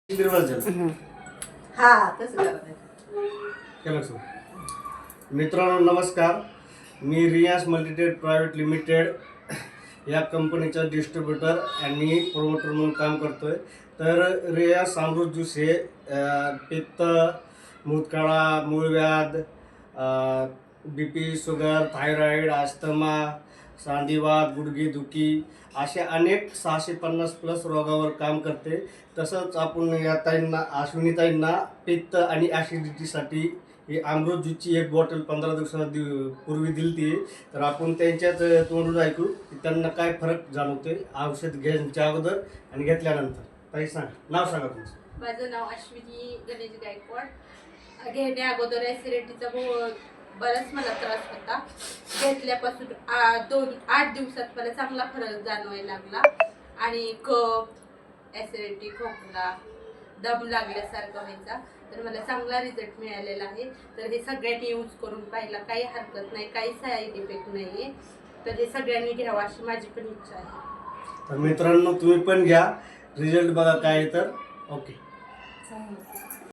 हा तसं केलं सर. मित्रांनो नमस्कार, मी रियास मल्टीटेड प्रायव्हेट लिमिटेड या कंपनीचा डिस्ट्रीब्युटर आणि प्रोमोटर म्हणून काम करतोय. तर रियास अमृत ज्यूस हे पित्त, मूतकाळा, मूळव्याध, BP, शुगर, थायरॉईड, अस्थमा, सांधिवात, गुडघेदुखी अशा अनेक 650+ रोगावर काम करते. तसंच आपण या ताईंना, अश्विनीताईंना पित्त आणि ॲसिडिटीसाठी ही अमृत ज्यूसची एक बॉटल 15 दिवसापूर्वी दिली ती. तर आपण त्यांच्याच तोंडून ऐकू की त्यांना काय फरक जाणवते औषध घ्यायच्या अगोदर आणि घेतल्यानंतर. ताई सांग, नाव सांगा तुमचं. माझं नाव अश्विनी गणेश गायकवाड. घेण्या अगोदर ॲसिडिटीचा बराच मला त्रास होता. घेतल्यापासून 8 दिवसात मला चांगला फरक जाणवायला लागला आणि कफ, ॲसिडिटी, खोकला, दम लागल्यासारखं व्हायचा. तर मला चांगला रिझल्ट मिळालेला आहे. तर हे सगळ्यांनी यूज करून पाहिला, काही हरकत नाही, काही साईड इफेक्ट नाही आहे. तर हे सगळ्यांनी घ्यावं अशी माझी पण इच्छा आहे. तर मित्रांनो तुम्ही पण घ्या, रिझल्ट बघा काय तर. ओके.